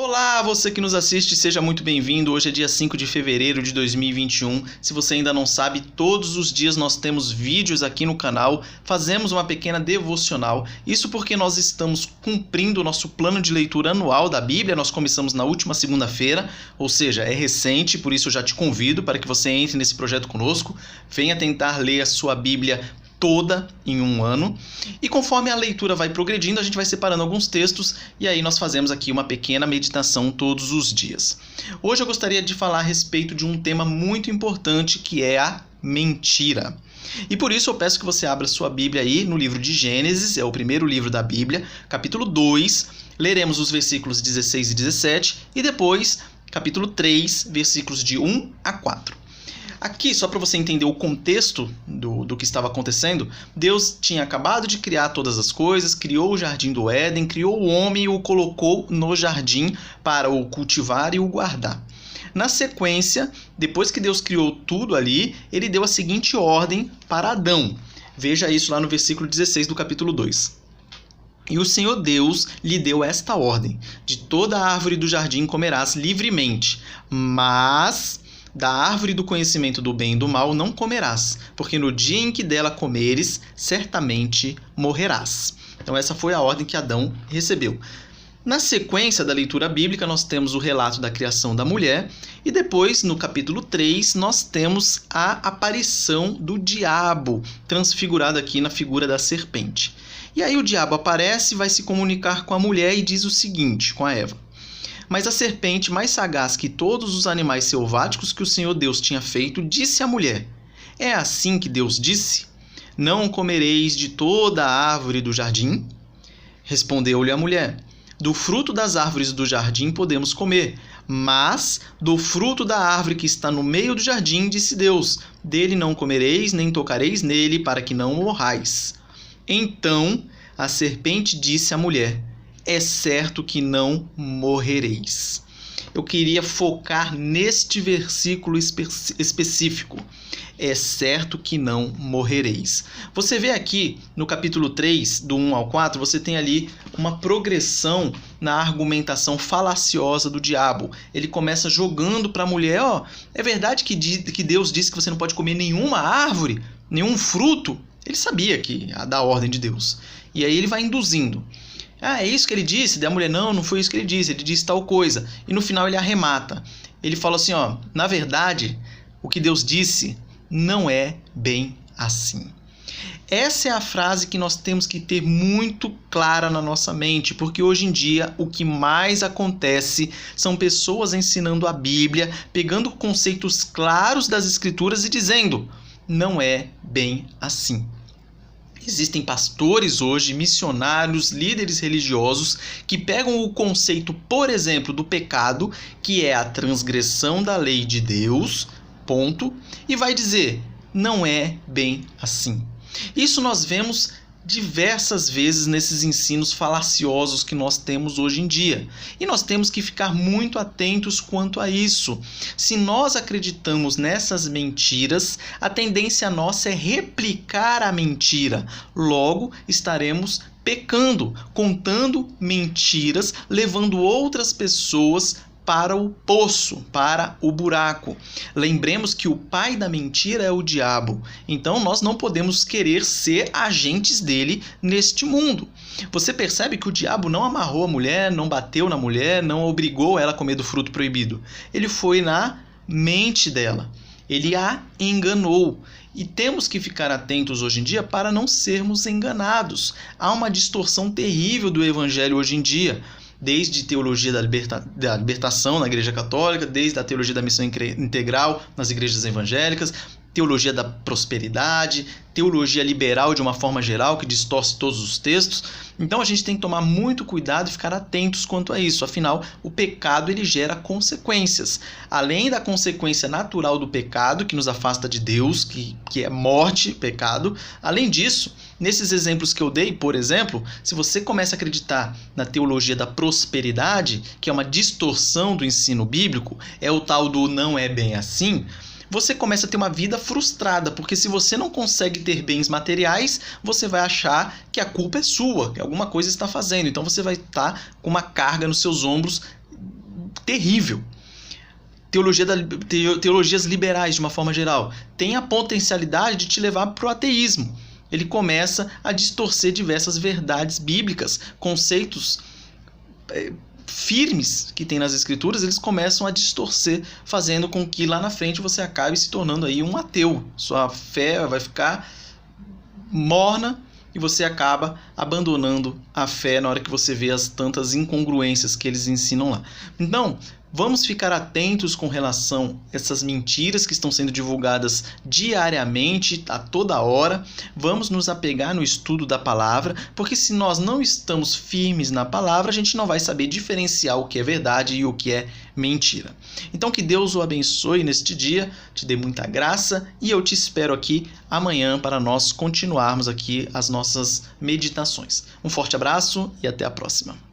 Olá, você que nos assiste, seja muito bem-vindo. Hoje é dia 5 de fevereiro de 2021. Se você ainda não sabe, todos os dias nós temos vídeos aqui no canal, fazemos uma pequena devocional. Isso porque nós estamos cumprindo o nosso plano de leitura anual da Bíblia. Nós começamos na última segunda-feira, ou seja, é recente, por isso eu já te convido para que você entre nesse projeto conosco. Venha tentar ler a sua Bíblia toda em um ano, e conforme a leitura vai progredindo, a gente vai separando alguns textos e aí nós fazemos aqui uma pequena meditação todos os dias. Hoje eu gostaria de falar a respeito de um tema muito importante, que é a mentira. E por isso eu peço que você abra sua Bíblia aí no livro de Gênesis, é o primeiro livro da Bíblia, capítulo 2, leremos os versículos 16 e 17 e depois capítulo 3, versículos de 1 a 4. Aqui, só para você entender o contexto do que estava acontecendo, Deus tinha acabado de criar todas as coisas, criou o jardim do Éden, criou o homem e o colocou no jardim para o cultivar e o guardar. Na sequência, depois que Deus criou tudo ali, ele deu a seguinte ordem para Adão. Veja isso lá no versículo 16 do capítulo 2. E o Senhor Deus lhe deu esta ordem: de toda a árvore do jardim comerás livremente, mas da árvore do conhecimento do bem e do mal não comerás, porque no dia em que dela comeres, certamente morrerás. Então essa foi a ordem que Adão recebeu. Na sequência da leitura bíblica, nós temos o relato da criação da mulher, e depois, no capítulo 3, nós temos a aparição do diabo, transfigurado aqui na figura da serpente. E aí o diabo aparece, vai se comunicar com a mulher e diz o seguinte, com a Eva: mas a serpente, mais sagaz que todos os animais selváticos que o Senhor Deus tinha feito, disse à mulher: é assim que Deus disse? Não comereis de toda a árvore do jardim? Respondeu-lhe a mulher: do fruto das árvores do jardim podemos comer, mas do fruto da árvore que está no meio do jardim, disse Deus: dele não comereis, nem tocareis nele, para que não morrais. Então a serpente disse à mulher: é certo que não morrereis. Eu queria focar neste versículo específico. É certo que não morrereis. Você vê aqui no capítulo 3, do 1 ao 4, você tem ali uma progressão na argumentação falaciosa do diabo. Ele começa jogando para a mulher: é verdade que Deus disse que você não pode comer nenhuma árvore, nenhum fruto? Ele sabia que ia dar a ordem de Deus. E aí ele vai induzindo. É isso que ele disse? Daí a mulher: não foi isso que ele disse tal coisa. E no final ele arremata. Ele fala assim, na verdade, o que Deus disse não é bem assim. Essa é a frase que nós temos que ter muito clara na nossa mente, porque hoje em dia o que mais acontece são pessoas ensinando a Bíblia, pegando conceitos claros das Escrituras e dizendo: não é bem assim. Existem pastores hoje, missionários, líderes religiosos que pegam o conceito, por exemplo, do pecado, que é a transgressão da lei de Deus, ponto, e vai dizer: não é bem assim. Isso nós vemos diversas vezes nesses ensinos falaciosos que nós temos hoje em dia. E nós temos que ficar muito atentos quanto a isso. Se nós acreditamos nessas mentiras, a tendência nossa é replicar a mentira. Logo, estaremos pecando, contando mentiras, levando outras pessoas para o poço, para o buraco. Lembremos que o pai da mentira é o diabo. Então nós não podemos querer ser agentes dele neste mundo. Você percebe que o diabo não amarrou a mulher, não bateu na mulher, não obrigou ela a comer do fruto proibido. Ele foi na mente dela. Ele a enganou. E temos que ficar atentos hoje em dia para não sermos enganados. Há uma distorção terrível do evangelho hoje em dia. Desde teologia da libertação na Igreja Católica, desde a teologia da missão integral nas igrejas evangélicas, teologia da prosperidade, teologia liberal de uma forma geral, que distorce todos os textos. Então a gente tem que tomar muito cuidado e ficar atentos quanto a isso. Afinal, o pecado ele gera consequências. Além da consequência natural do pecado, que nos afasta de Deus, que é morte, pecado. Além disso, nesses exemplos que eu dei, por exemplo, se você começa a acreditar na teologia da prosperidade, que é uma distorção do ensino bíblico, é o tal do não é bem assim, você começa a ter uma vida frustrada, porque se você não consegue ter bens materiais, você vai achar que a culpa é sua, que alguma coisa está fazendo. Então você vai estar com uma carga nos seus ombros terrível. Teologias liberais, de uma forma geral, tem a potencialidade de te levar para o ateísmo. Ele começa a distorcer diversas verdades bíblicas, conceitos firmes que tem nas escrituras, eles começam a distorcer, fazendo com que lá na frente você acabe se tornando aí um ateu. Sua fé vai ficar morna e você acaba abandonando a fé na hora que você vê as tantas incongruências que eles ensinam lá. Então, vamos ficar atentos com relação a essas mentiras que estão sendo divulgadas diariamente, a toda hora. Vamos nos apegar no estudo da palavra, porque se nós não estamos firmes na palavra, a gente não vai saber diferenciar o que é verdade e o que é mentira. Então que Deus o abençoe neste dia, te dê muita graça e eu te espero aqui amanhã para nós continuarmos aqui as nossas meditações. Um forte abraço e até a próxima.